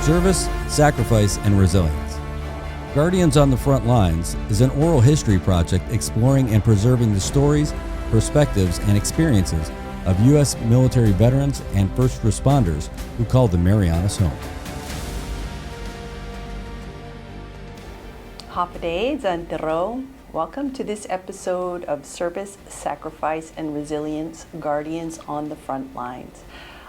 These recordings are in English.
Service, Sacrifice, and Resilience. Guardians on the Front Lines is an oral history project exploring and preserving the stories, perspectives, and experiences of U.S. military veterans and first responders who called the Marianas home. Hapaday Zantero. Welcome to this episode of Service, Sacrifice, and Resilience, Guardians on the Front Lines.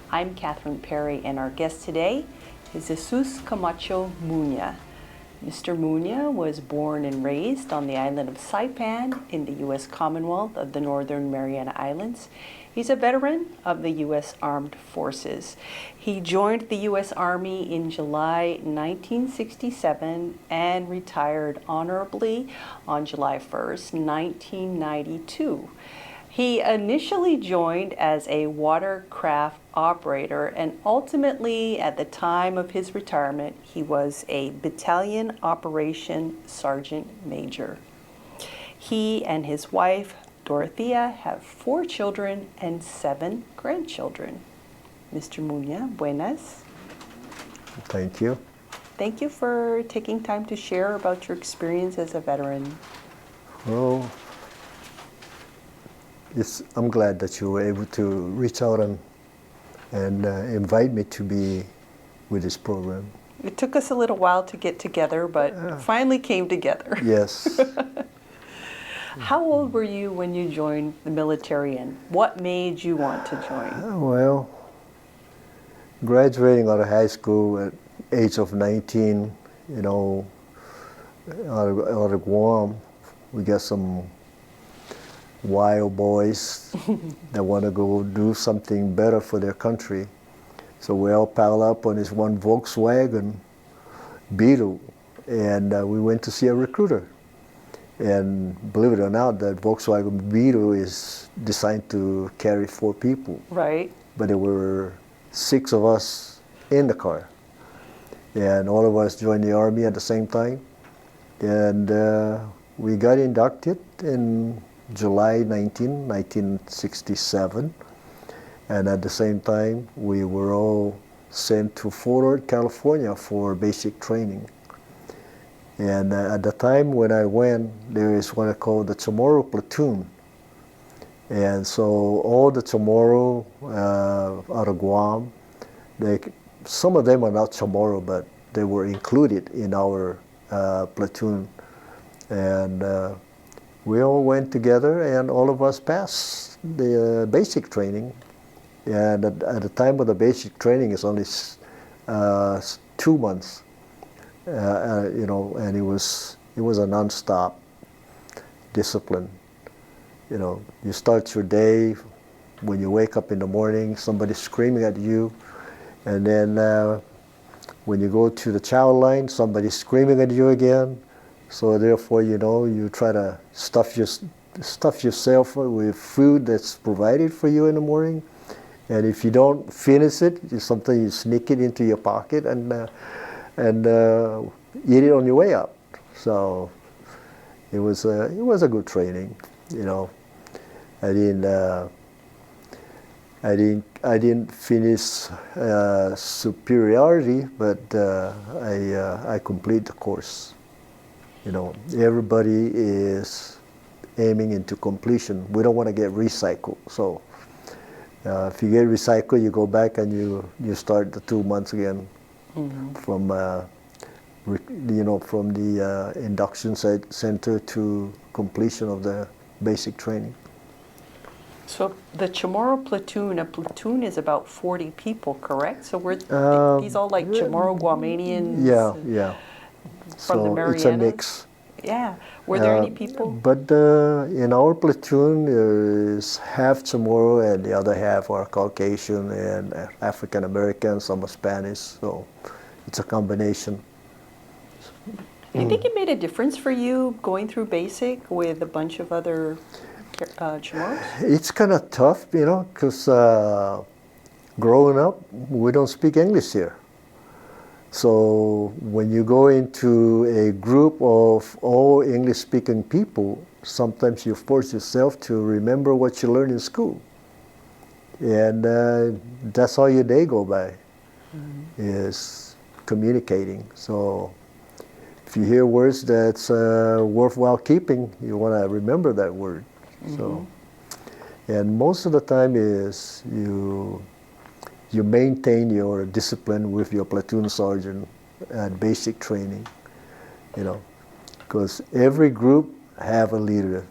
I'm Catherine Perry, and our guest today is Jesus Camacho Muña. Mr. Muña was born and raised on the island of Saipan in the U.S. Commonwealth of the Northern Mariana Islands. He's a veteran of the U.S. Armed Forces. He joined the U.S. Army in July 1967 and retired honorably on July 1st, 1992. He initially joined as a watercraft operator, and ultimately, at the time of his retirement, he was a battalion operation sergeant major. He and his wife, Dorothea, have 4 children and 7 grandchildren. Mr. Muña, buenas. Thank you. Thank you for taking time to share about your experience as a veteran. Well, I'm glad that you were able to reach out and invite me to be with this program. It took us a little while to get together, but finally came together. Yes. How old were you when you joined the military, and what made you want to join? Well, graduating out of high school at age of 19, out of Guam, we got some wild boys that want to go do something better for their country. So we all piled up on this one Volkswagen Beetle, and we went to see a recruiter. And believe it or not, that Volkswagen Beetle is designed to carry 4 people. Right. But there were 6 of us in the car. And all of us joined the Army at the same time. And we got inducted in July 1967. And at the same time, we were all sent to Fort Worth, California for basic training. And at the time when I went, there is what I call the Chamorro platoon. And so all the Chamorro out of Guam, some of them are not Chamorro, but they were included in our platoon. And we all went together, and all of us passed the basic training. And at the time of the basic training, it's only 2 months. And it was a non-stop discipline. You start your day when you wake up in the morning, somebody's screaming at you, and then when you go to the chow line, somebody's screaming at you again. So therefore, you try to stuff yourself with food that's provided for you in the morning, and if you don't finish it, sometimes you sneak it into your pocket and eat it on your way out. So it was a good training. I didn't finish superiority, but I complete the course. Everybody is aiming into completion. We don't want to get recycled. So if you get recycled, you go back and you start the 2 months again. Mm-hmm. From the induction center to completion of the basic training. So the Chamorro platoon, a platoon is about 40 people, correct? So were these all like Chamorro Guamanians? Yeah. From the Marianas? It's a mix. Yeah. Were there any people? But in our platoon, there is half Chamorro and the other half are Caucasian and African American, some are Spanish. So it's a combination. Do you think it made a difference for you going through basic with a bunch of other Chamorros? It's kind of tough, because growing up, we don't speak English here. So when you go into a group of all English-speaking people, sometimes you force yourself to remember what you learned in school. And that's how your day go by, is communicating. So if you hear words that's worthwhile keeping, you want to remember that word. So, and most of the time is you maintain your discipline with your platoon sergeant at basic training, you know, because every group have a leader.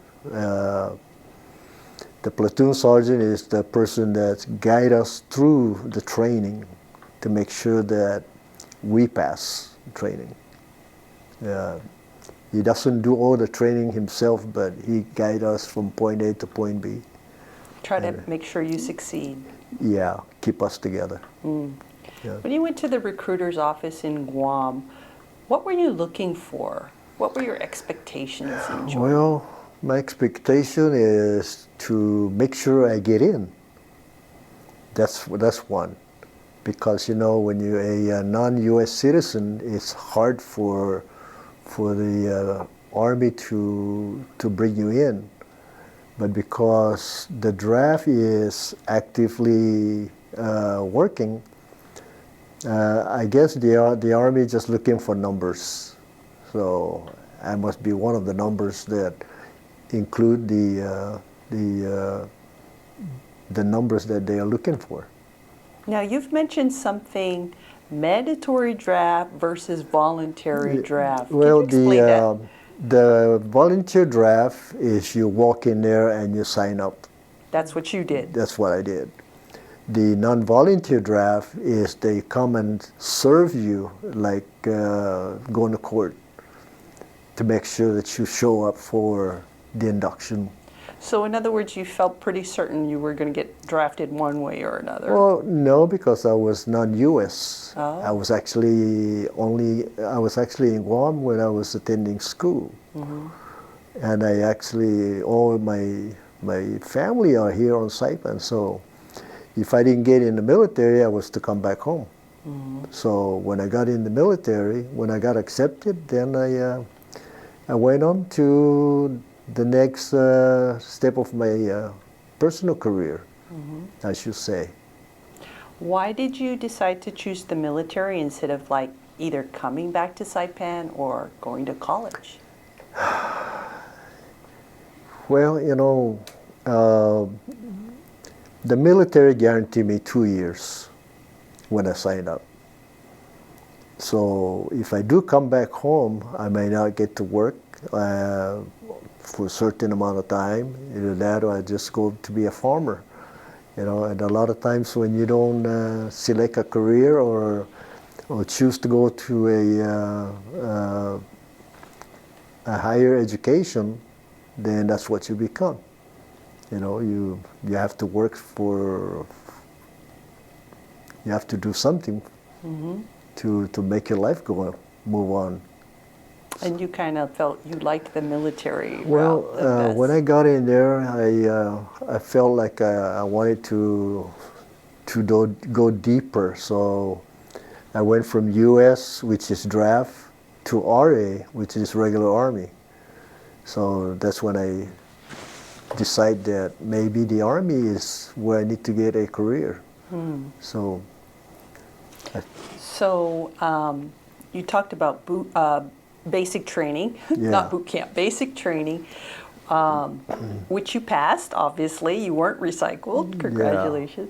The platoon sergeant is the person that guides us through the training to make sure that we pass training. He doesn't do all the training himself, but he guides us from point A to point B. Try to make sure you succeed. Yeah, keep us together. Yeah. When you went to the recruiter's office in Guam, what were you looking for? What were your expectations in joining? Well, my expectation is to make sure I get in. That's one. Because, you know, when you're a non-U.S. citizen, it's hard for the Army to bring you in. But because the draft is actively working, I guess the Army is just looking for numbers. So I must be one of the numbers that include the numbers that they are looking for. Now, you've mentioned something, mandatory draft versus voluntary draft. Well, Can you explain that? the volunteer draft is you walk in there and you sign up. That's what you did. That's what I did. The non-volunteer draft is they come and serve you, like going to court, to make sure that you show up for the induction. So in other words, you felt pretty certain you were going to get drafted one way or another. Well, no, because I was non-U.S. Oh. I was actually in Guam when I was attending school, and I actually all my family are here on Saipan. So if I didn't get in the military, I was to come back home. So when I got in the military, when I got accepted, then I went on to the next step of my personal career, I should say. Why did you decide to choose the military instead of like either coming back to Saipan or going to college? Well, you know, the military guaranteed me 2 years when I signed up. So if I do come back home, I may not get to work for a certain amount of time. Either that or I just go to be a farmer. You know, and a lot of times when you don't select a career or choose to go to a higher education, then that's what you become. You know, you have to work for, you have to do something to make your life move on. And you kind of felt you liked the military Well, route the best. when I got in there, I felt like I wanted to go deeper. So I went from U.S., which is draft, to RA, which is regular Army. So that's when I decided that maybe the Army is where I need to get a career. So you talked about basic training, Yeah. not boot camp, basic training, which you passed, obviously. You weren't recycled. Congratulations.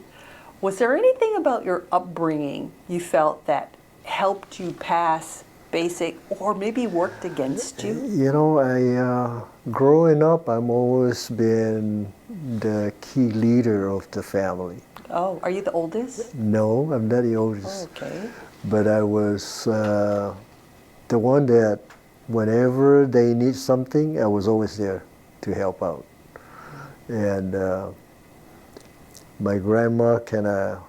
Was there anything about your upbringing you felt that helped you pass basic or maybe worked against you? You know, growing up, I've always been the key leader of the family. Oh, are you the oldest? No, I'm not the oldest. Oh, okay. But I was the one that whenever they need something, I was always there to help out. And my grandma kind of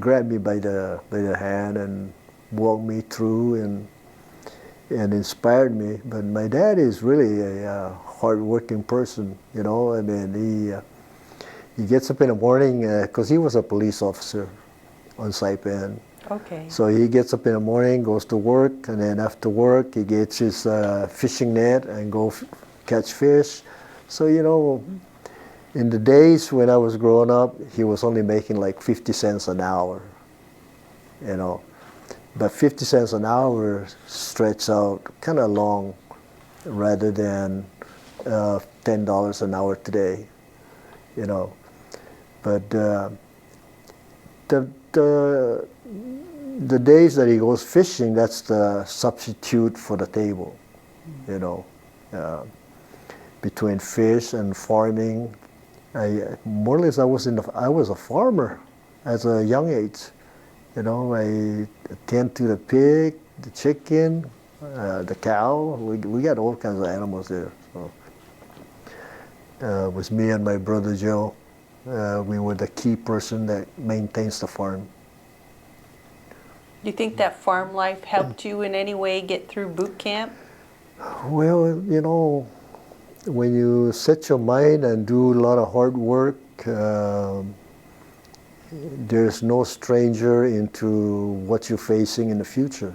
grabbed me by the hand and walked me through and inspired me. But my dad is really a hard-working person, you know. I mean, he gets up in the morning because he was a police officer on Saipan. Okay. So he gets up in the morning, goes to work, and then after work he gets his fishing net and go catch fish. So, you know, in the days when I was growing up, he was only making like 50 cents an hour, you know. But 50 cents an hour stretched out kind of long rather than $10 an hour today, you know. But the days that he goes fishing, that's the substitute for the table, you know. Between fish and farming, more or less I was a farmer at a young age. You know, I attend to the pig, the chicken, the cow. We got all kinds of animals there. So, it was me and my brother Joe. We were the key person that maintains the farm. Do you think that farm life helped you in any way get through boot camp? Well, you know, when you set your mind and do a lot of hard work, there's no stranger into what you're facing in the future,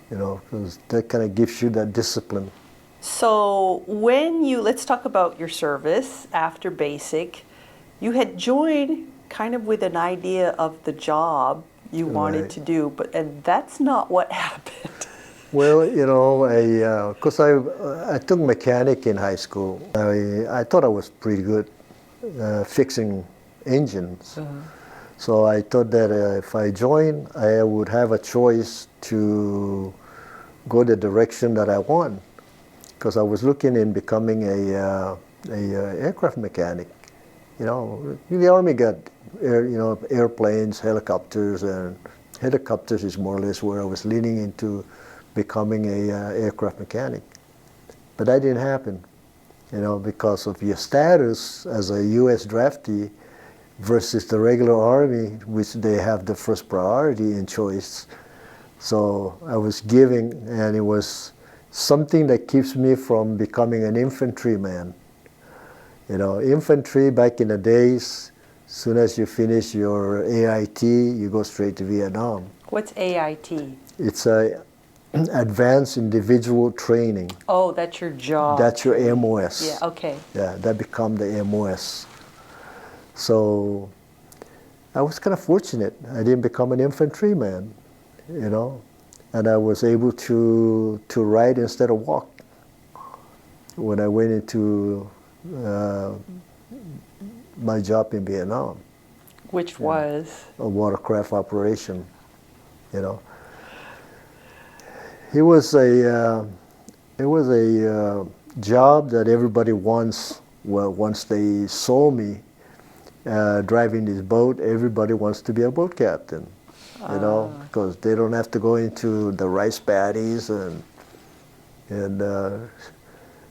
you know, because that kind of gives you that discipline. So let's talk about your service after basic. You had joined kind of with an idea of the job you wanted to do, and that's not what happened. Well, you know, because I took mechanic in high school. I thought I was pretty good fixing engines. So I thought that if I joined, I would have a choice to go the direction that I want. Because I was looking in becoming a aircraft mechanic. You know, the Army got airplanes, helicopters, and helicopters is more or less where I was leaning into becoming a aircraft mechanic. But that didn't happen, you know, because of your status as a U.S. draftee versus the regular Army, which they have the first priority in choice. So I was giving, and it was something that keeps me from becoming an infantryman. You know, infantry back in the days, as soon as you finish your AIT, you go straight to Vietnam. What's AIT? It's a advanced individual training. Oh, that's your job. That's your MOS. Yeah, okay. Yeah, that become the MOS. So I was kind of fortunate. I didn't become an infantryman, you know, and I was able to ride instead of walk when I went into my job in Vietnam. Which was? A watercraft operation, you know. It was a job that everybody wants. Well, once they saw me driving this boat, everybody wants to be a boat captain, you know, because they don't have to go into the rice paddies and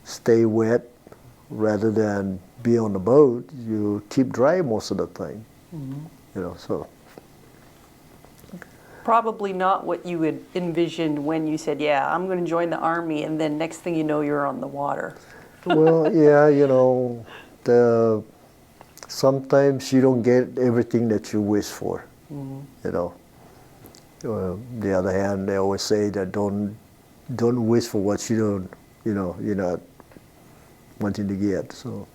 stay wet rather than be on the boat. You keep dry most of the time, you know. So. Probably not what you had envisioned when you said, yeah, I'm going to join the Army, and then next thing you know, you're on the water. Well, yeah, you know, sometimes you don't get everything that you wish for, you know. On the other hand, they always say that don't wish for what you don't, you know, you're not wanting to get, so.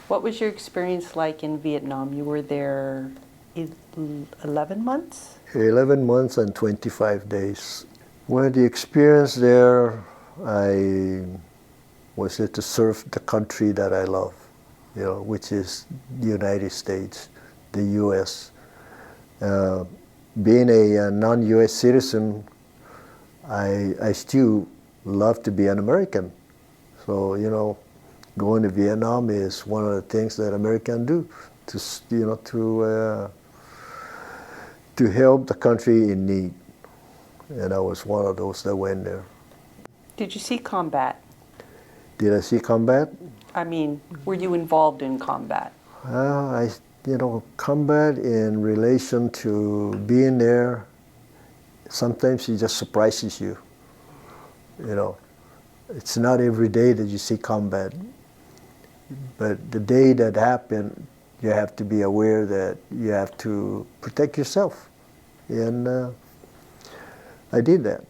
What was your experience like in Vietnam? You were there 11 months? 11 months and 25 days. Well, the experience there, I was there to serve the country that I love, you know, which is the United States, the U.S. Being a non-U.S. citizen, I still love to be an American. So, you know, going to Vietnam is one of the things that Americans do to help the country in need. And I was one of those that went there. Did you see combat? Did I see combat? I mean, were you involved in combat? Combat in relation to being there, sometimes it just surprises you. You know, it's not every day that you see combat. But the day that happened, you have to be aware that you have to protect yourself. And I did that.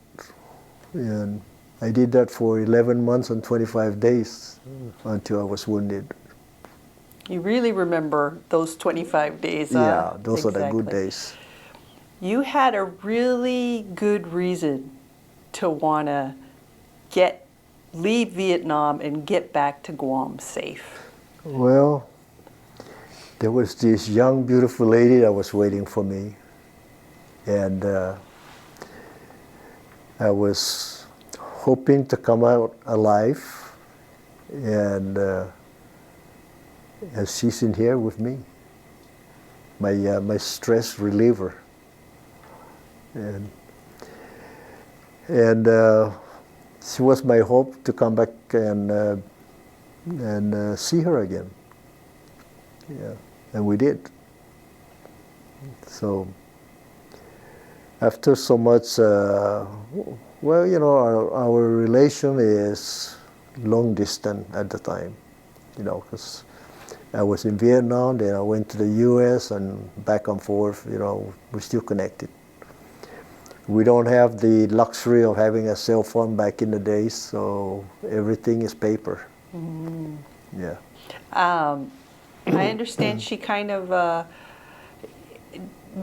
And I did that for 11 months and 25 days until I was wounded. You really remember those 25 days? Yeah, those exactly. are the good days. you had a really good reason to want to leave Vietnam and get back to Guam safe. Well, there was this young, beautiful lady that was waiting for me. And I was hoping to come out alive. And she's in here with me, my stress reliever. And she was my hope to come back and see her again. Yeah, and we did. So after so much, well, you know, our relation is long distance at the time, you know, because I was in Vietnam, then I went to the U.S. and back and forth, you know, we're still connected. We don't have the luxury of having a cell phone back in the days, so everything is paper. Mm. Yeah. I understand she kind of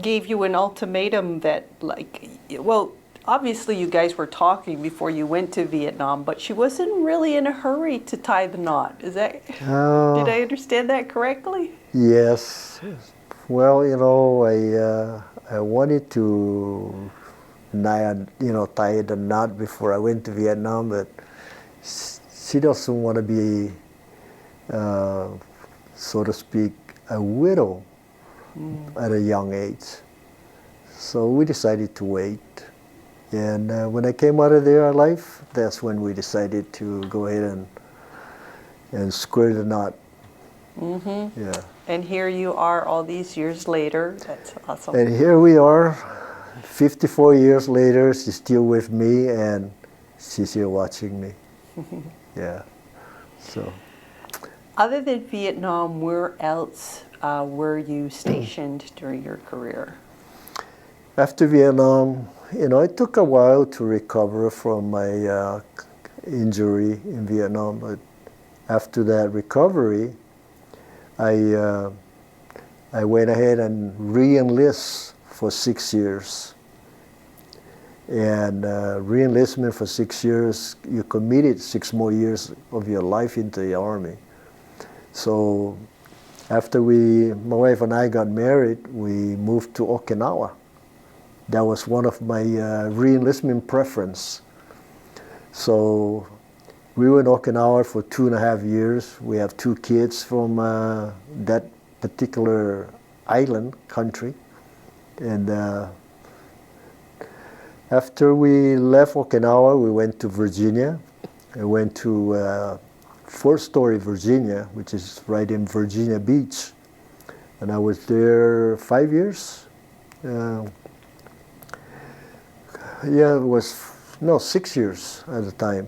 gave you an ultimatum that, like, well, obviously you guys were talking before you went to Vietnam, but she wasn't really in a hurry to tie the knot. Is that, did I understand that correctly? Yes. Well, you know, I wanted to tie the knot before I went to Vietnam, but she doesn't want to be, so to speak, a widow at a young age. So we decided to wait. And when I came out of their life, that's when we decided to go ahead and square the knot. Mm-hmm. Yeah. And here you are all these years later. That's awesome. And here we are, 54 years later, she's still with me and she's here watching me. Yeah. So. Other than Vietnam, where else were you stationed during your career? After Vietnam, you know, it took a while to recover from my injury in Vietnam, but after that recovery, I went ahead and re-enlist for 6 years. And re-enlistment for 6 years, you committed 6 more years of your life into the Army. So after my wife and I got married, we moved to Okinawa. That was one of my re-enlistment preference. So we were in Okinawa for 2.5 years. We have 2 kids from that particular island country. And after we left Okinawa, we went to Virginia. I went to Fort Story, Virginia, which is right in Virginia Beach. And I was there 5 years. Yeah, it was, 6 years at the time.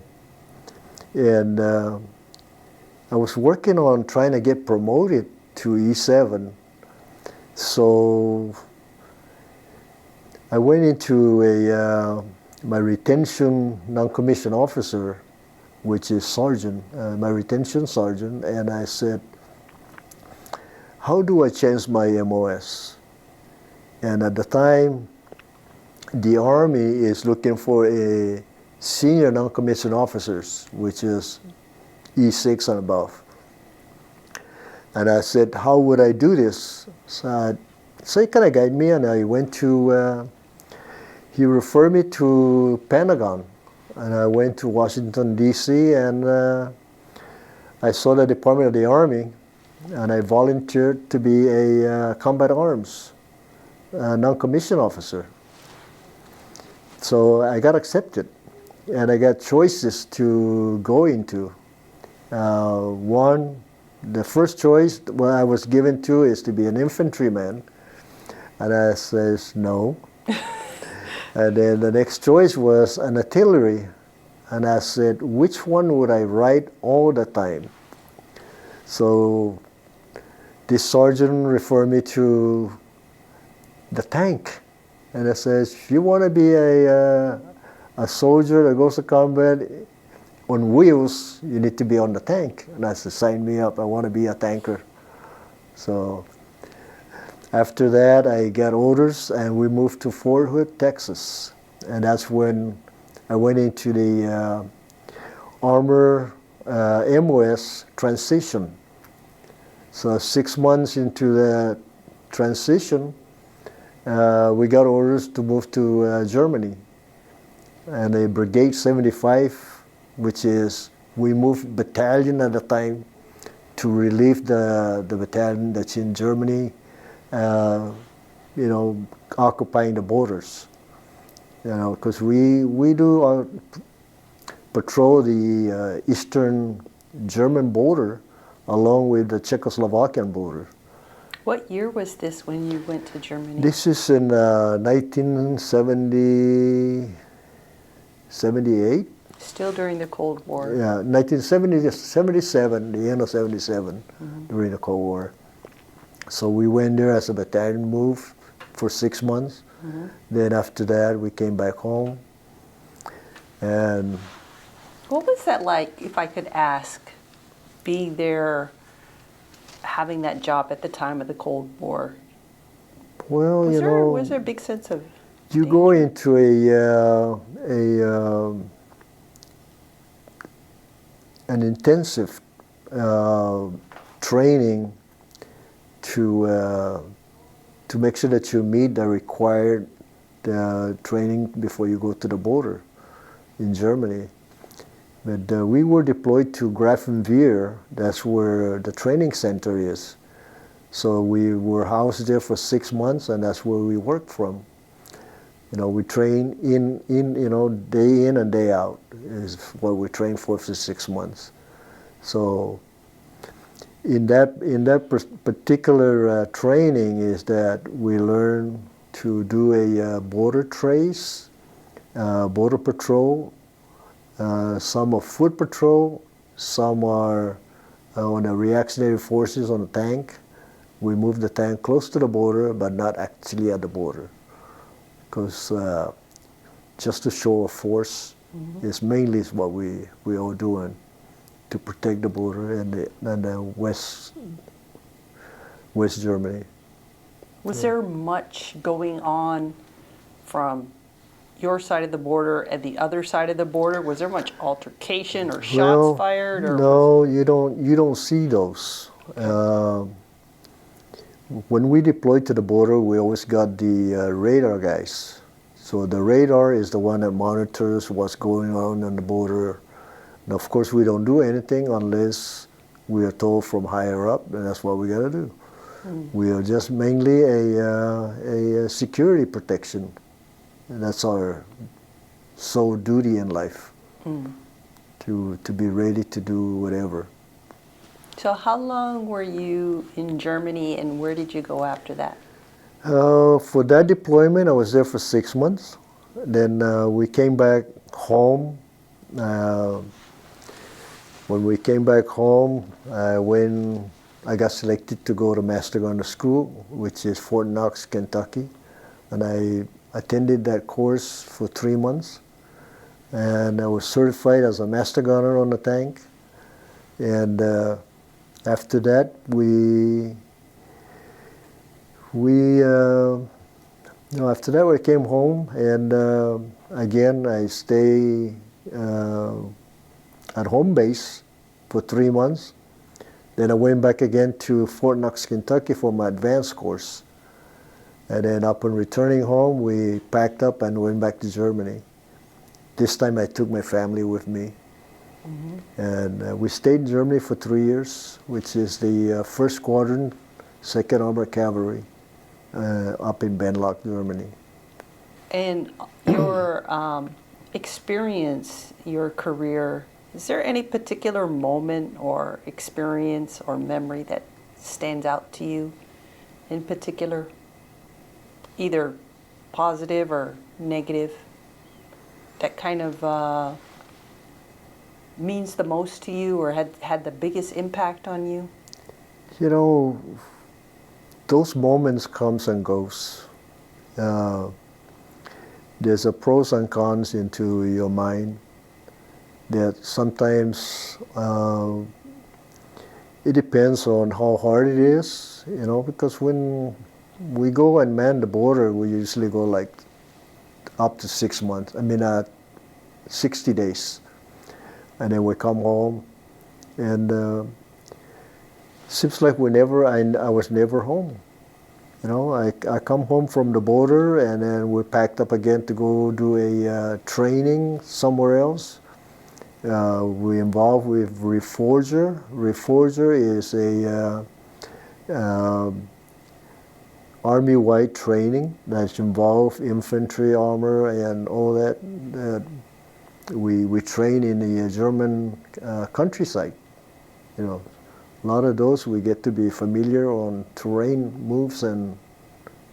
And I was working on trying to get promoted to E7. So I went into my retention non-commissioned officer, which is sergeant, my retention sergeant, and I said, how do I change my MOS? And at the time, the Army is looking for a senior non-commissioned officers, which is E6 and above. And I said, how would I do this? So he kind of guided me, and I went to, he referred me to Pentagon. And I went to Washington, D.C., and I saw the Department of the Army, and I volunteered to be a combat arms non-commissioned officer. So I got accepted, and I got choices to go into. The first choice I was given to is to be an infantryman, and I says no. And then the next choice was an artillery, and I said, which one would I ride all the time? So this sergeant referred me to the tank. And I says, if you want to be a soldier that goes to combat on wheels, you need to be on the tank. And I said, sign me up, I want to be a tanker. So After that, I got orders and we moved to Fort Hood, Texas. And that's when I went into the Armor MOS transition. So 6 months into the transition, we got orders to move to Germany. And a Brigade 75, which is, we moved battalion at the time to relieve the battalion that's in Germany, occupying the borders. Because we do patrol the eastern German border along with the Czechoslovakian border. What year was this when you went to Germany? This is in 1978. Still during the Cold War. Yeah, 1977, the end of 77, during the Cold War. So we went there as a battalion move for 6 months. Then after that, we came back home. And what was that like, if I could ask, being there, having that job at the time of the Cold War? Well, was there a big sense of you danger? go into an intensive training to make sure that you meet the required training before you go to the border in Germany. But we were deployed to Grafenwehr. That's where the training center is. So we were housed there for 6 months, and that's where we worked from. We train in day in and day out is what we train for 6 months. So in that particular training is that we learn to do a border trace, border patrol. Some are foot patrol, some are on the reactionary forces on the tank. We move the tank close to the border, but not actually at the border. Because just to show a force is mainly what we are doing to protect the border and the West Germany. Was there much going on from your side of the border and the other side of the border? Was there much altercation or shots fired? Or no, you don't see those. When we deployed to the border, we always got the radar guys. So the radar is the one that monitors what's going on the border. And of course, we don't do anything unless we are told from higher up, and that's what we got to do. We are just mainly a security protection. And that's our sole duty in life, to be ready to do whatever. So how long were you in Germany, and where did you go after that? For that deployment, I was there for 6 months. Then we came back home. When we came back home, when I got selected to go to Master Gunner School, which is Fort Knox, Kentucky, and I attended that course for 3 months, and I was certified as a Master Gunner on the tank. And after that, after that we came home, and again I stayed at home base for 3 months. Then I went back again to Fort Knox, Kentucky for my advanced course. And then upon returning home, we packed up and went back to Germany. This time I took my family with me. And we stayed in Germany for 3 years, which is the 1st Squadron, 2nd Armored Cavalry, up in Benlach, Germany. And your experience, your career, is there any particular moment or experience or memory that stands out to you in particular? Either positive or negative, that kind of means the most to you or had the biggest impact on you? Those moments comes and goes. There's a pros and cons into your mind that sometimes it depends on how hard it is, because when we go and man the border. We usually go like up to 6 months. 60 days, and then we come home, and seems like I was never home. I come home from the border, and then we're packed up again to go do a training somewhere else. We involved with Reforger. Reforger is a Army-wide training that's involved infantry, armor, and all that. We train in the German countryside. A lot of those we get to be familiar on terrain moves and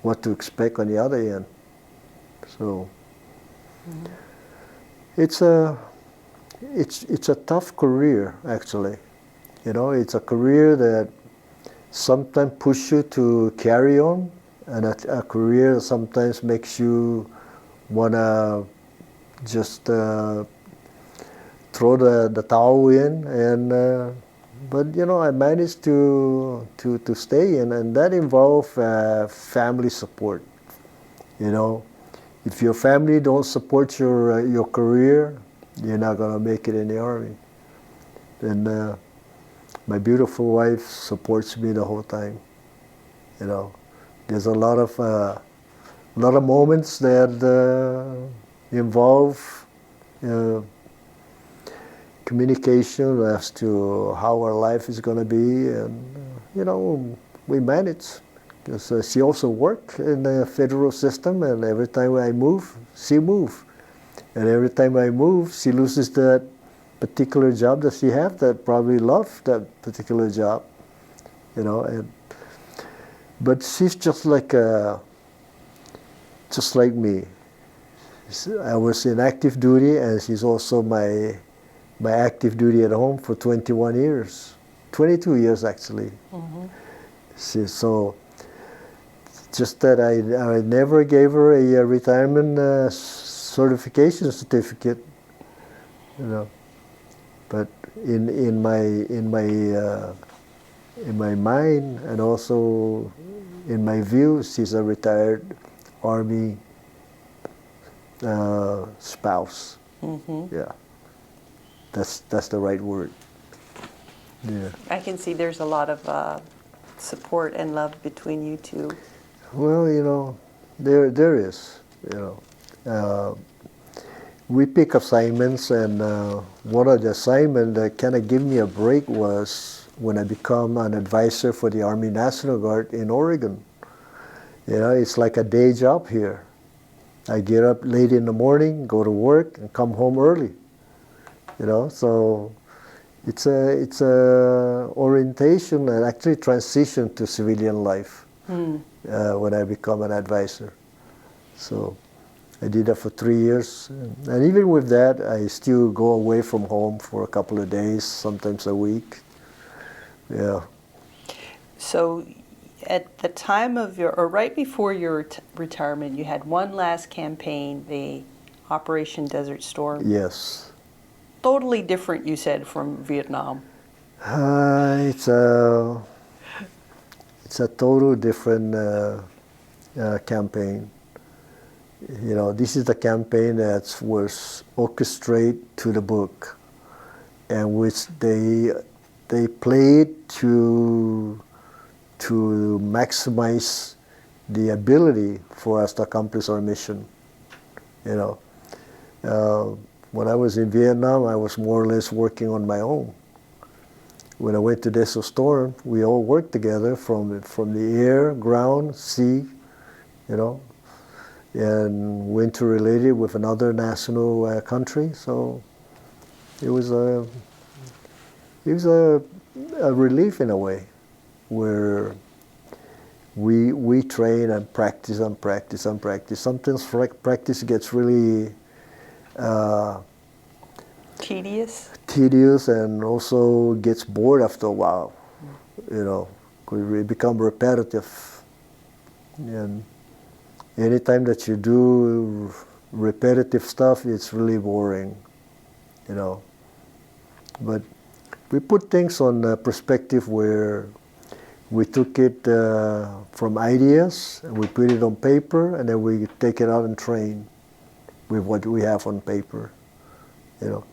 what to expect on the other end. So it's a tough career, actually. It's a career that sometimes pushes you to carry on, and a career that sometimes makes you want to just throw the towel in. But I managed to stay in, and that involved family support. If your family don't support your career, you're not gonna make it in the Army. And my beautiful wife supports me the whole time. There's a lot of moments that involve communication as to how our life is going to be, and we manage. Because she also works in the federal system, and every time I move, she moves. And every time I move, she loses that particular job that she has that probably loved that particular job. But she's just like me. I was in active duty, and she's also my active duty at home for 21 years. 22 years, actually. Mm-hmm. So just that I never gave her a retirement certification certificate, But in my mind, and also in my view, she's a retired Army spouse. Mm-hmm. Yeah, that's the right word. Yeah. I can see there's a lot of support and love between you two. Well, there is. We pick assignments, and one of the assignments that kind of gave me a break was when I become an advisor for the Army National Guard in Oregon. It's like a day job here. I get up late in the morning, go to work, and come home early. So it's a orientation and actually transition to civilian life when I become an advisor. So I did that for 3 years, and even with that, I still go away from home for a couple of days, sometimes a week. Yeah. So at the time of or right before your retirement, you had one last campaign, the Operation Desert Storm. Yes. Totally different, you said, from Vietnam. It's a total different campaign. This is the campaign that was orchestrated to the book, and which they played to maximize the ability for us to accomplish our mission. When I was in Vietnam, I was more or less working on my own. When I went to Desert Storm, we all worked together from the air, ground, sea, and went to relate it with another national country. So it was a relief in a way, where we train and practice and practice and practice. Sometimes practice gets really tedious, and also gets bored after a while. It become repetitive. And anytime that you do repetitive stuff, it's really boring. But we put things on perspective where We took it from ideas, and we put it on paper, and then we take it out and train with what we have on paper. You know,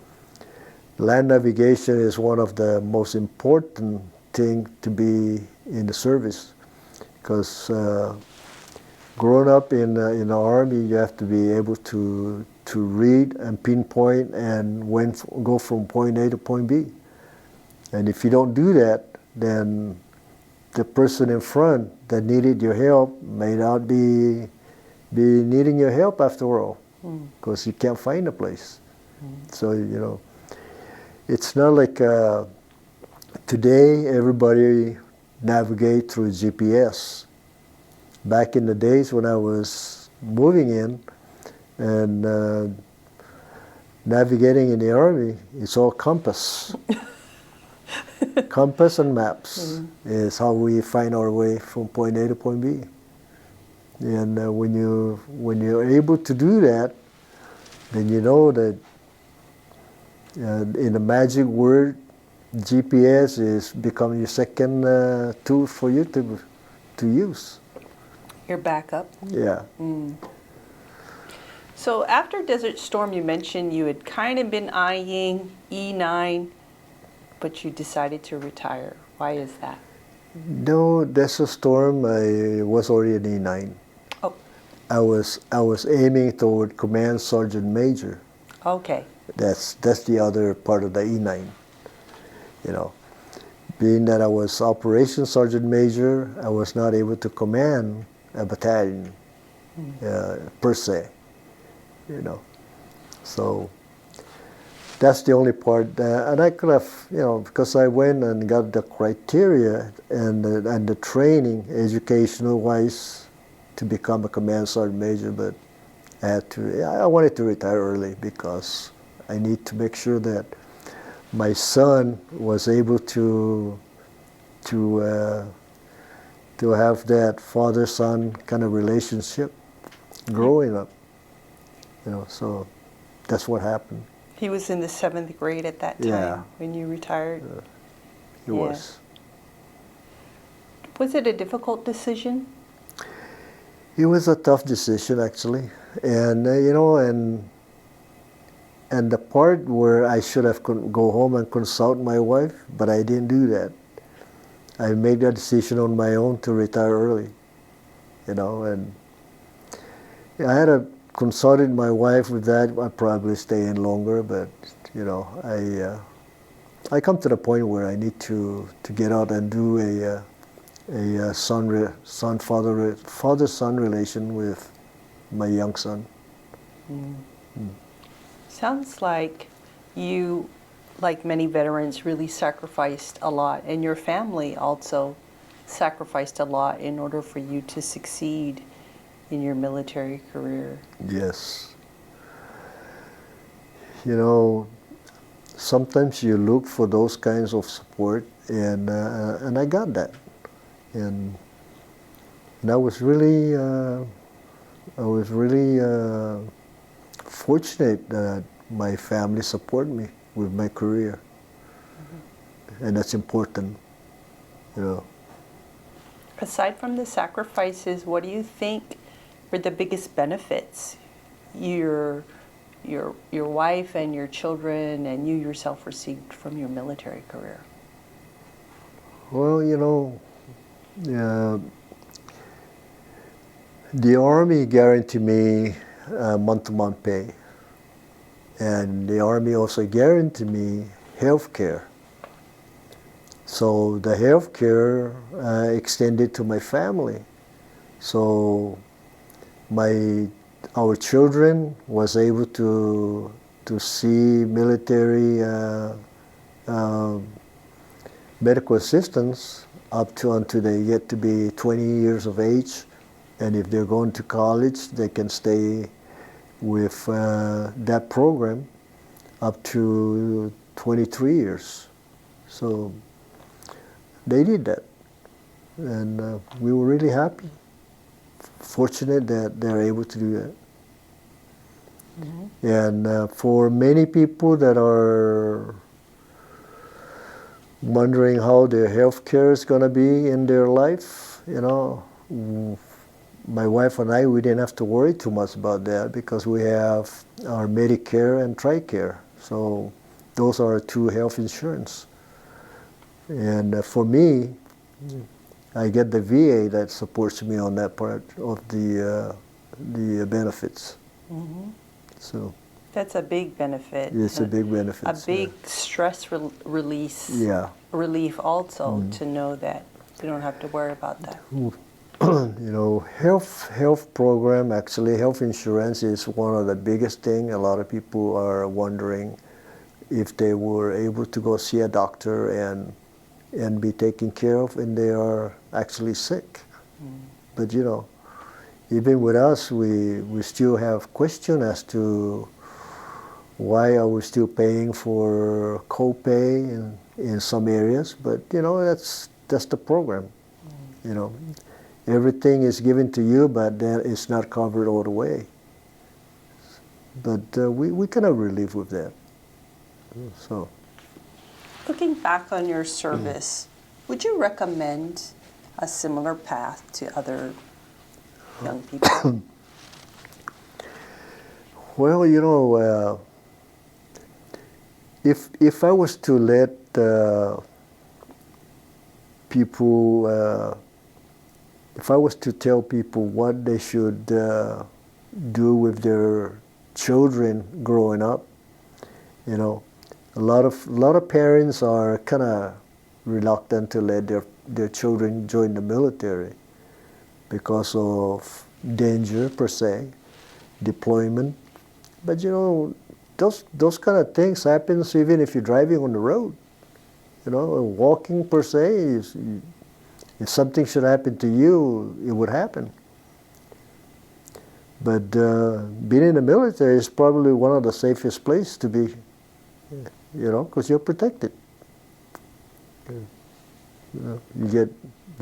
land navigation is one of the most important things to be in the service, because growing up in the Army, you have to be able to read and pinpoint and go from point A to point B. And if you don't do that, then the person in front that needed your help may not be needing your help after all, because you can't find a place. So, you know, it's not like today everybody navigate through GPS. Back in the days when I was moving in and navigating in the Army, it's all compass. Compass and maps is how we find our way from point A to point B. And when you're able to do that, then you know that in the magic word, GPS is becoming your second tool for you to use. Your backup. Yeah. So after Desert Storm, you mentioned you had kind of been eyeing E9, but you decided to retire. Why is that? No, Desert Storm, I was already an E9. Oh. I was aiming toward Command Sergeant Major. Okay. That's the other part of the E9. You know, being that I was Operations Sergeant Major, I was not able to command a battalion per se. You know, so that's the only part. And I could have, you know, because I went and got the criteria and the training, educational wise, to become a Command Sergeant Major, but I wanted to retire early because I need to make sure that my son was able to have that father-son kind of relationship growing up. You know, so that's what happened. He was in the 7th grade at that time when you retired? He was. Was it a difficult decision? It was a tough decision, actually. And, you know, and the part where I should have go home and consult my wife, but I didn't do that. I made that decision on my own to retire early, you know, and I had consulted my wife with that. I'd probably stay in longer, but, you know, I come to the point where I need to get out and do a father-son relation with my young son. Sounds like you, like many veterans, really sacrificed a lot, and your family also sacrificed a lot in order for you to succeed in your military career. Yes. You know, sometimes you look for those kinds of support, and I got that, and I was really fortunate that my family supported me with my career, and that's important, you know. Aside from the sacrifices, what do you think were the biggest benefits your wife and your children and you yourself received from your military career? Well, you know, the Army guaranteed me month-to-month pay, and the Army also guaranteed me health care. So the health care extended to my family. So our children was able to see military medical assistance until they get to be 20 years of age, and if they're going to college, they can stay with that program up to 23 years. So they did that, and we were really happy, fortunate that they're able to do that. And for many people that are wondering how their health care is going to be in their life. You know, my wife and I, we didn't have to worry too much about that because we have our Medicare and TRICARE. So those are our two health insurance. And for me, I get the VA that supports me on that part of the benefits. Mm-hmm. So that's a big benefit. it's a big benefit. A big stress release. Yeah. Relief also to know that you don't have to worry about that. You know, health program, actually health insurance is one of the biggest thing. A lot of people are wondering if they were able to go see a doctor and be taken care of when they are actually sick. But you know, even with us, we still have question as to why are we still paying for copay in some areas. But you know, that's the program. You know, everything is given to you, but then it's not covered all the way. But we kind of relieve with that. So, looking back on your service, would you recommend a similar path to other young people? Well, you know, if I was to let people, if I was to tell people what they should do with their children growing up, you know, a lot of parents are kind of reluctant to let their children join the military because of danger per se, deployment. But you know, those kind of things happens even if you're driving on the road. You know, walking per se, if something should happen to you, it would happen. But being in the military is probably one of the safest places to be, you know, because you're protected. You know, you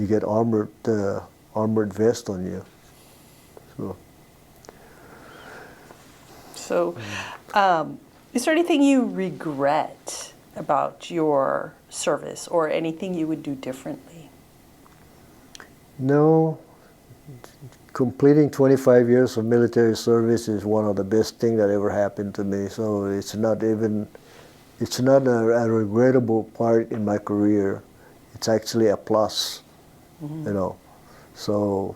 get armored vest on you. So, is there anything you regret about your service or anything you would do differently? No. Completing 25 years of military service is one of the best things that ever happened to me. So it's not a regrettable part in my career. It's actually a plus, you know. So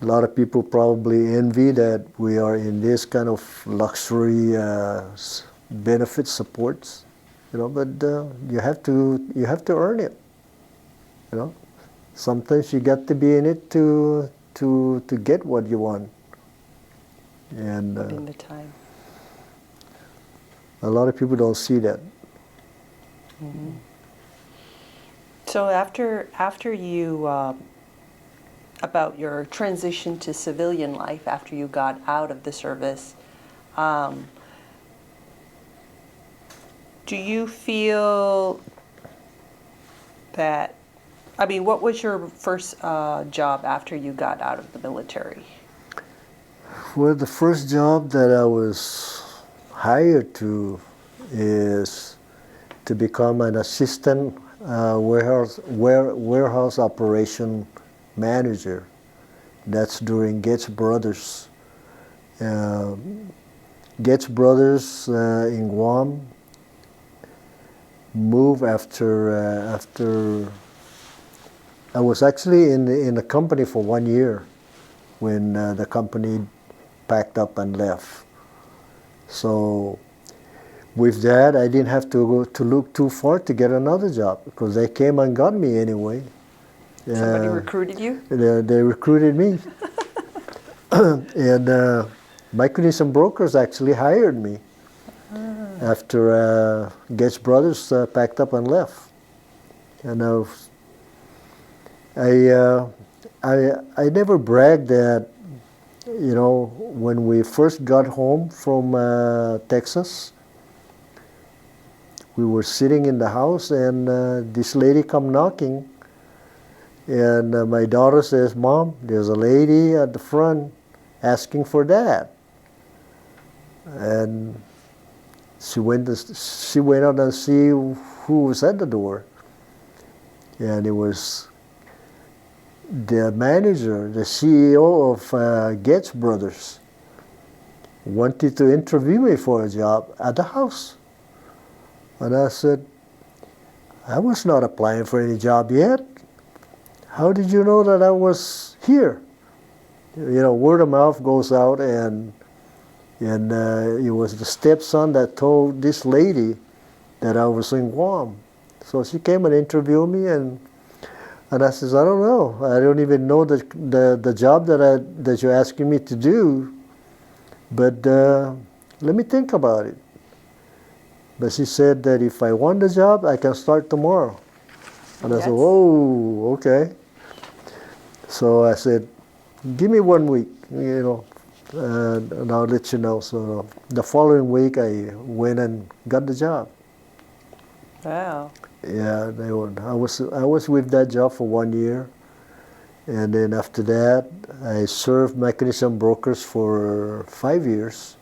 a lot of people probably envy that we are in this kind of luxury benefit supports, you know. But you have to earn it, you know. Sometimes you got to be in it to get what you want. And put in the time. A lot of people don't see that. Mm-hmm. So after you about your transition to civilian life after you got out of the service, do you feel that, I mean, what was your first job after you got out of the military? Well, the first job that I was hired to is to become an assistant warehouse operation manager. That's during Gates Brothers. Gates Brothers in Guam moved after I was actually in the company for 1 year when the company packed up and left. So with that, I didn't have to look too far to get another job because they came and got me anyway. Somebody recruited you? They recruited me. And Micronesia and Brokers actually hired me after Gates Brothers packed up and left. And I never bragged that, you know, when we first got home from Texas, we were sitting in the house and this lady come knocking, and my daughter says, "Mom, there's a lady at the front asking for Dad." And she went out and see who was at the door, and it was the manager, the CEO of Gates Brothers, wanted to interview me for a job at the house. And I said, I was not applying for any job yet. How did you know that I was here? You know, word of mouth goes out, and it was the stepson that told this lady that I was in Guam. So she came and interviewed me, and I says, I don't know. I don't even know the job that you're asking me to do, but let me think about it. But she said that if I want the job, I can start tomorrow. And I said, whoa, okay. So I said, give me 1 week, you know, and I'll let you know. So the following week, I went and got the job. Wow. Yeah, I was with that job for 1 year, and then after that, I served mechanism brokers for 5 years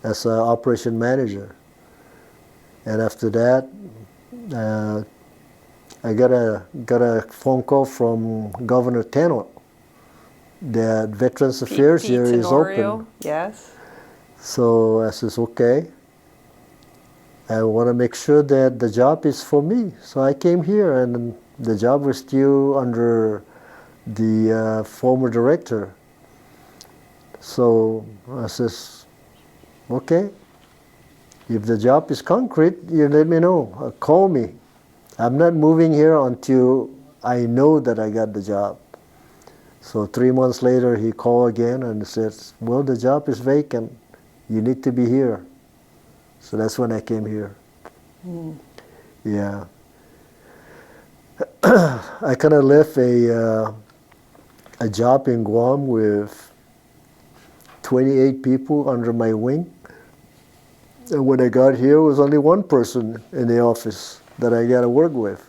as an operation manager. And after that, I got a phone call from Governor Teno that Veterans Affairs here is open. Yes. So I says, okay. I want to make sure that the job is for me. So I came here, and the job was still under the former director. So I says, okay, if the job is concrete, you let me know. Call me. I'm not moving here until I know that I got the job. So 3 months later, he called again and says, well, the job is vacant. You need to be here. So that's when I came here. Mm. Yeah. I kind of left a job in Guam with 28 people under my wing. And when I got here, it was only one person in the office that I got to work with.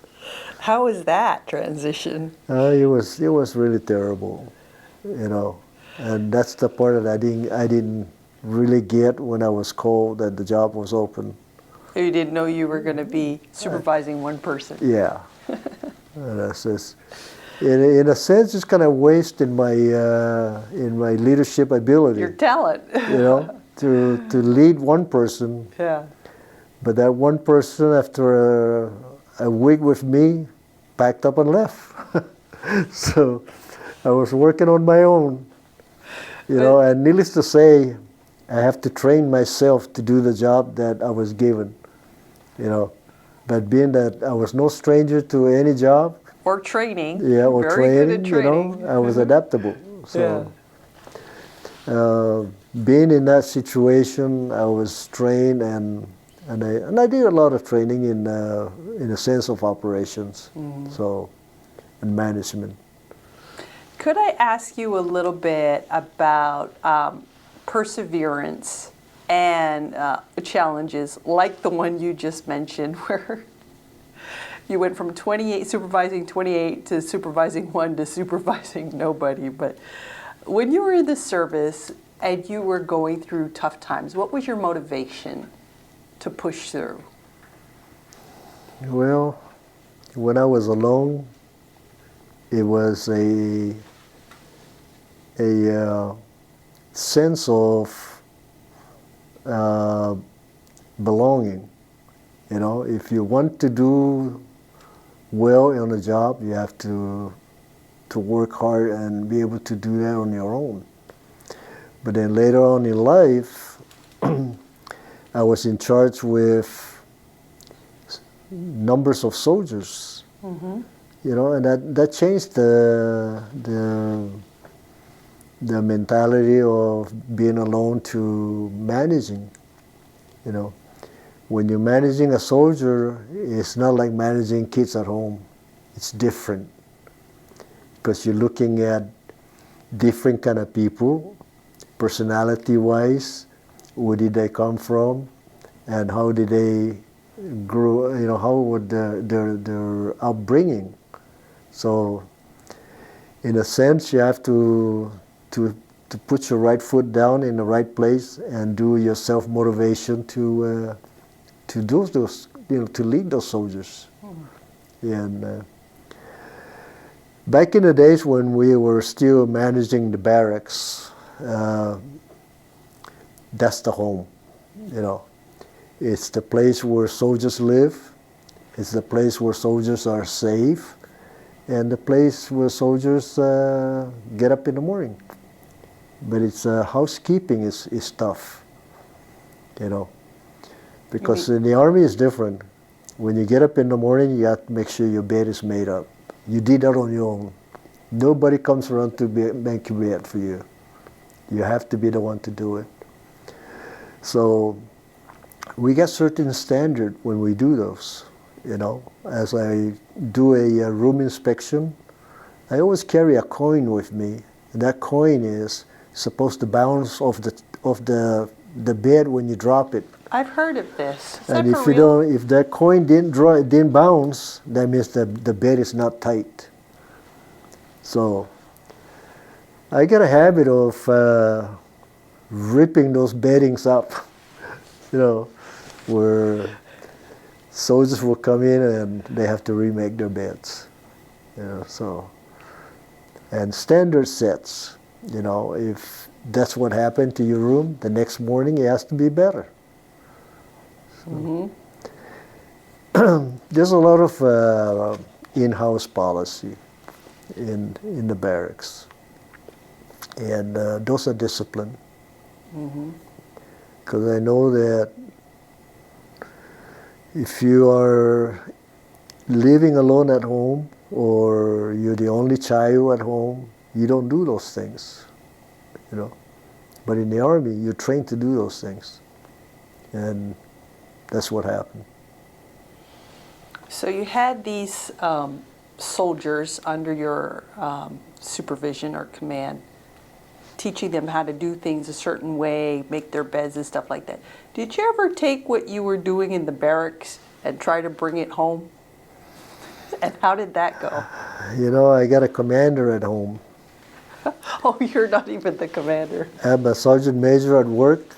How was that transition? It was really terrible, you know. And that's the part that I didn't really get when I was called that the job was open. You didn't know you were going to be supervising one person. Yeah. And I says, in a sense, it's kind of wasting my leadership ability. Your talent. You know, to lead one person. Yeah. But that one person, after a week with me, packed up and left. So I was working on my own. You know, and needless to say, I have to train myself to do the job that I was given. You know, but being that I was no stranger to any job. Or training. Yeah, or Very training, good at training. you know, I was adaptable. So, Yeah. Being in that situation, I was trained, and I did a lot of training in a sense of operations, so, and management. Could I ask you a little bit about perseverance and challenges like the one you just mentioned, where you went from supervising 28 to supervising 1 to supervising nobody? But when you were in the service and you were going through tough times, what was your motivation to push through? Well, when I was alone, it was a sense of belonging. You know, if you want to do well on a job, you have to work hard and be able to do that on your own. But then later on in life, I was in charge with numbers of soldiers. Mm-hmm. You know, and that changed the mentality of being alone to managing. You know, when you're managing a soldier, it's not like managing kids at home. It's different because you're looking at different kind of people, personality-wise. Where did they come from, and how did they grow? You know, how would their upbringing? So, in a sense, you have to to put your right foot down in the right place and do your self-motivation to do those, to lead those soldiers. And back in the days when we were still managing the barracks, that's the home, It's the place where soldiers live. It's the place where soldiers are safe, and the place where soldiers get up in the morning. But it's housekeeping is tough, because in the Army it's different. When you get up in the morning, you have to make sure your bed is made up. You did that on your own. Nobody comes around to make your bed for you. You have to be the one to do it. So we got certain standard when we do those. As I do a room inspection, I always carry a coin with me. And that coin is supposed to bounce off the bed when you drop it. I've heard of this. Is And that for real? if that coin didn't bounce, that means the bed is not tight. So I got a habit of ripping those beddings up, where soldiers will come in and they have to remake their beds, so. And standard sets, if that's what happened to your room, the next morning it has to be better. So, there's a lot of in-house policy in the barracks, and those are discipline. Because I know that if you are living alone at home, or you're the only child at home, you don't do those things, But in the Army, you're trained to do those things. And that's what happened. So you had these soldiers under your supervision or command, teaching them how to do things a certain way, make their beds and stuff like that. Did you ever take what you were doing in the barracks and try to bring it home? And how did that go? I got a commander at home. Oh, you're not even the commander. I'm a sergeant major at work,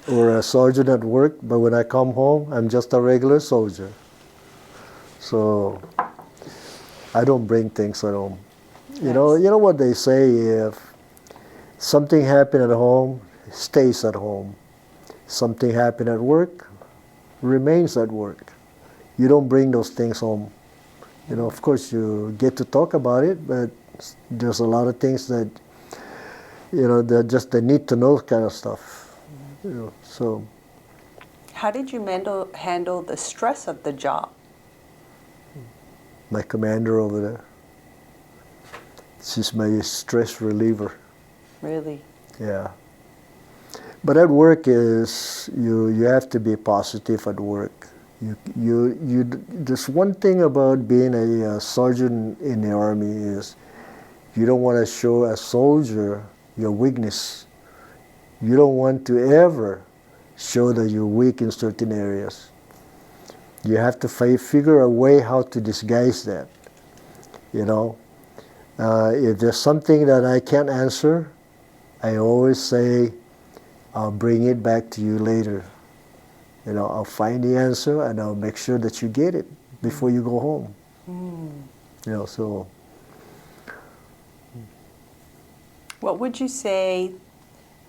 or a sergeant at work, but when I come home, I'm just a regular soldier. So I don't bring things at home. You know what they say, if something happened at home, it stays at home. Something happened at work, remains at work. You don't bring those things home. Of course you get to talk about it, but there's a lot of things that, they're just the need to know kind of stuff. So. How did you handle the stress of the job? My commander over there, she's my stress reliever. Really? Yeah. But at work is, you have to be positive at work. There's one thing about being a sergeant in the Army is you don't want to show a soldier your weakness. You don't want to ever show that you're weak in certain areas. You have to figure a way how to disguise that. If there's something that I can't answer, I always say, I'll bring it back to you later. I'll find the answer and I'll make sure that you get it before you go home. So. What would you say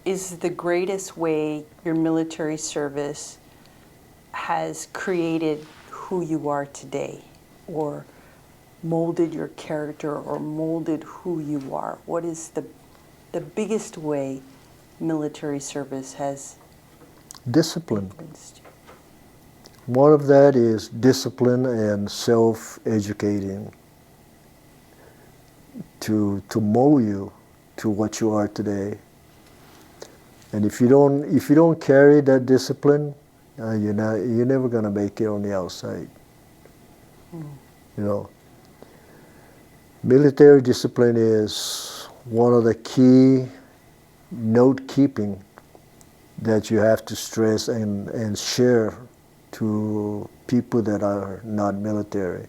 is the greatest way your military service has created who you are today, or molded your character, or molded who you are? What is the biggest way military service has Discipline. influenced you? One of that is discipline and self-educating to mold you to what you are today. And if you don't carry that discipline, you're never going to make it on the outside. Military discipline is one of the key note-keeping that you have to stress and share to people that are not military.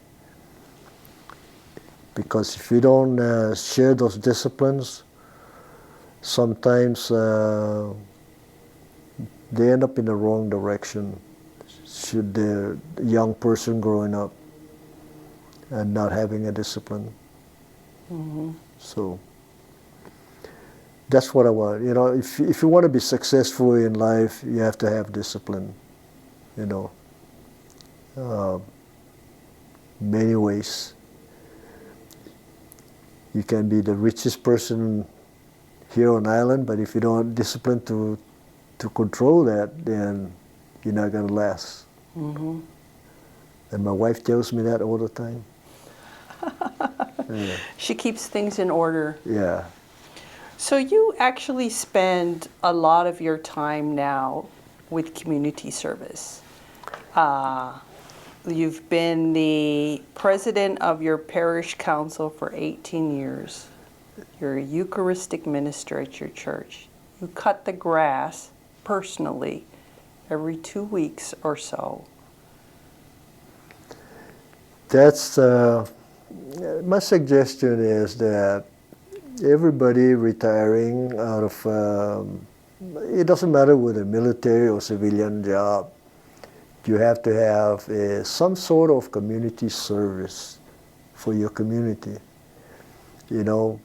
Because if you don't share those disciplines, sometimes they end up in the wrong direction. Should the young person growing up and not having a discipline. So that's what I want. You know, if you want to be successful in life, you have to have discipline. You know, many ways. You can be the richest person here on island, but if you don't have discipline to control that, then you're not going to last. And my wife tells me that all the time. Yeah. She keeps things in order. Yeah. So you actually spend a lot of your time now with community service. You've been the president of your parish council for 18 years. You're a Eucharistic minister at your church. You cut the grass personally every 2 weeks or so. That's my suggestion is that everybody retiring out of it doesn't matter whether military or civilian job, you have to have some sort of community service for your community. You know,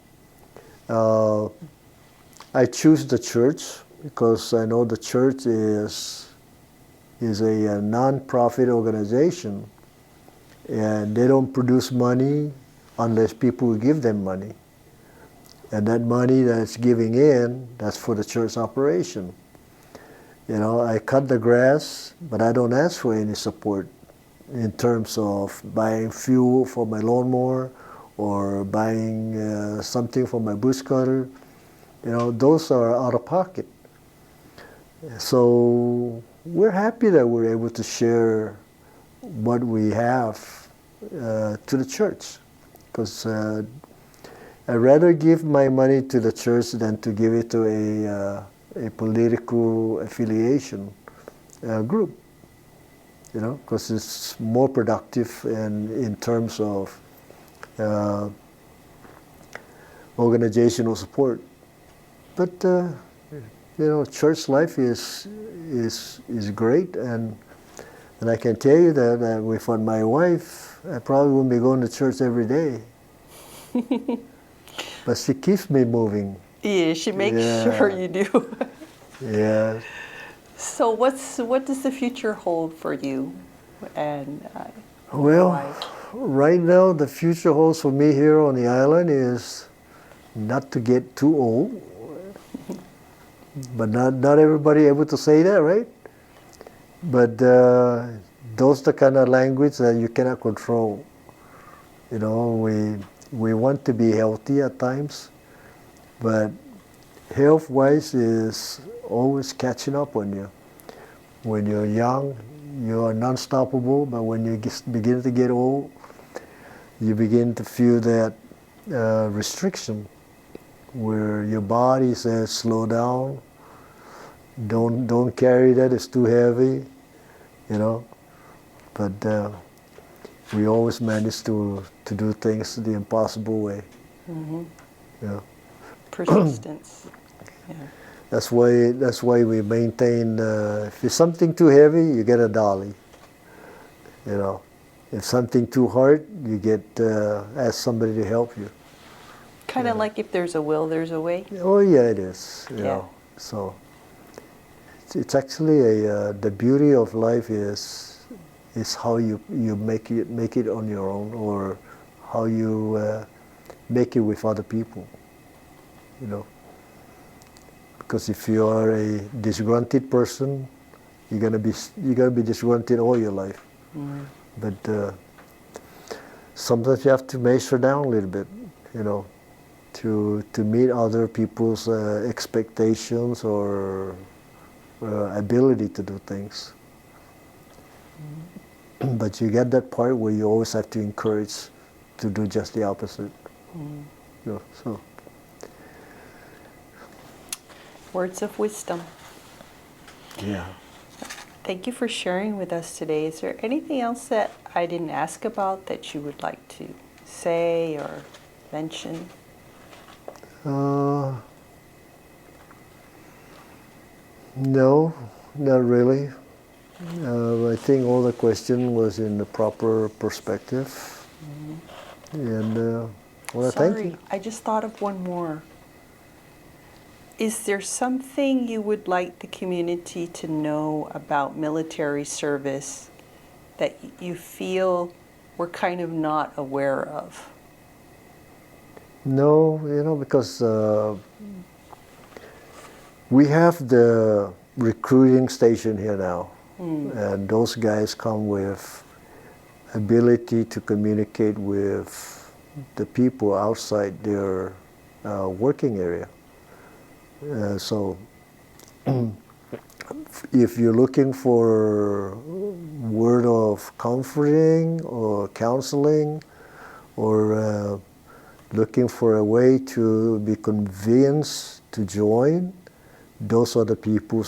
I choose the church because I know the church is a non-profit organization, and they don't produce money unless people give them money. And that money that's giving in, that's for the church operation. You know, I cut the grass, but I don't ask for any support in terms of buying fuel for my lawnmower or buying something for my bush cutter. You know, those are out of pocket. So we're happy that we're able to share what we have to the church, because I'd rather give my money to the church than to give it to a political affiliation group, you know, because it's more productive and in terms of organizational support. But you know, church life is great, and I can tell you that with my wife, I probably wouldn't be going to church every day. But she keeps me moving. Yeah, she makes sure you do. Yeah. So what does the future hold for you and well, wife? Right now the future holds for me here on the island is not to get too old. But not everybody able to say that, right? But those are the kind of language that you cannot control. You know, we want to be healthy at times, but health-wise is always catching up on you. When you're young, you are non-stoppable, but when you begin to get old, you begin to feel that restriction, where your body says, slow down, don't carry that, it's too heavy, you know. But we always manage to do things the impossible way. Yeah. Persistence. Yeah. That's why we maintain, if it's something too heavy, you get a dolly. You know, if something too hard, you get ask somebody to help you. Kind of like if there's a will, there's a way. Oh yeah, it is. You Yeah. know, so it's actually the beauty of life is how you make it on your own, or how you make it with other people. You know, because if you are a disgruntled person, you're gonna be disgruntled all your life. But sometimes you have to measure down a little bit, you know, to meet other people's expectations or ability to do things. But you get that part where you always have to encourage to do just the opposite. You know, so. Words of wisdom. Yeah. Thank you for sharing with us today. Is there anything else that I didn't ask about that you would like to say or mention? No, not really. I think all the question was in the proper perspective. And well, thank you. Sorry, I just thought of one more. Is there something you would like the community to know about military service that you feel we're kind of not aware of? No, because we have the recruiting station here now, and those guys come with ability to communicate with the people outside their working area. So if you're looking for word of comforting or counseling or looking for a way to be convinced to join, those are the people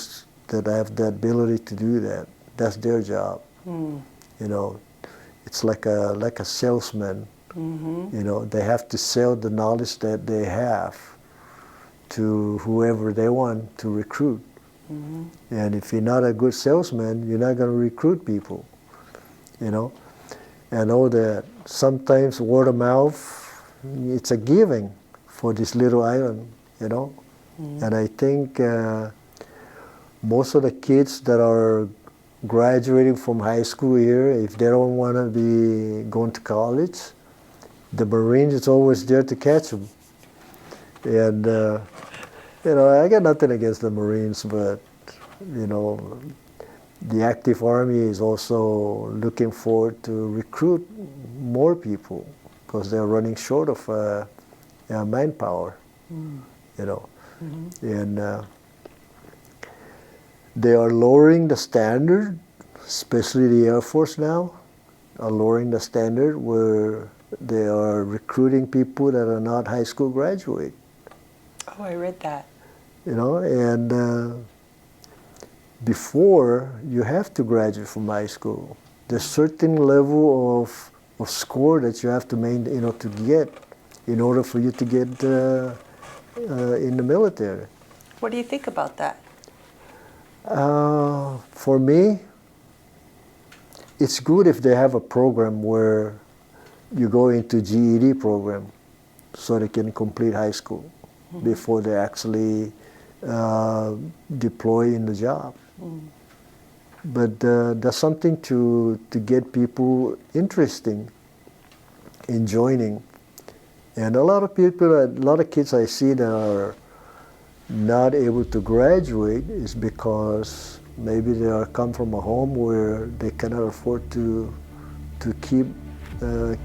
that have the ability to do that. That's their job. It's like a salesman. They have to sell the knowledge that they have to whoever they want to recruit. And if you're not a good salesman, you're not going to recruit people. I know that sometimes word of mouth, it's a giving for this little island, And I think most of the kids that are graduating from high school here, if they don't want to be going to college, the Marines is always there to catch them. And, I got nothing against the Marines, but, the active Army is also looking forward to recruit more people because they're running short of manpower, And they are lowering the standard, especially the Air Force now, are lowering the standard where they are recruiting people that are not high school graduate. Oh, I read that. And before you have to graduate from high school, there's certain level of score that you have to to get in order for you to get in the military. What do you think about that? For me, it's good if they have a program where you go into GED program so they can complete high school before they actually deploy in the job. But that's something to get people interested in joining. And a lot of kids I see that are not able to graduate is because maybe they come from a home where they cannot afford to keep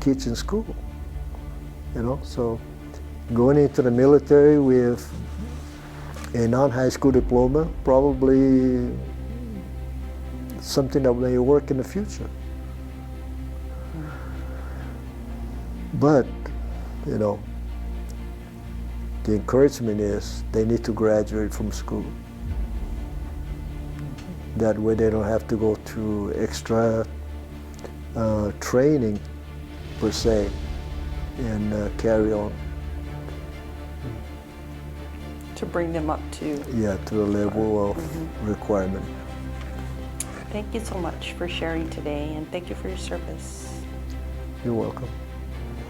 kids in school. So going into the military with a non-high school diploma probably something that may work in the future. But the encouragement is they need to graduate from school. That way they don't have to go to extra training per se and carry on. To bring them up to... Yeah, to the level of requirement. Thank you so much for sharing today, and thank you for your service. You're welcome.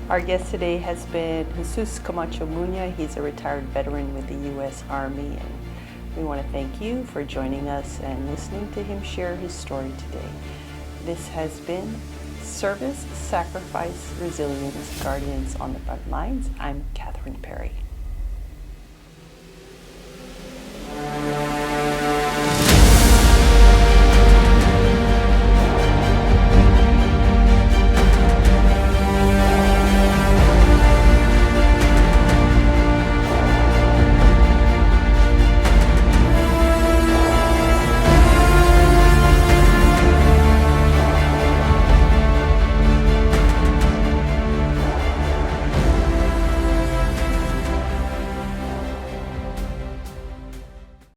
Our guest today has been Jesus Camacho Muña. He's a retired veteran with the U.S. Army, and we want to thank you for joining us and listening to him share his story today. This has been Service, Sacrifice, Resilience, Guardians on the Front Lines. I'm Catherine Perry.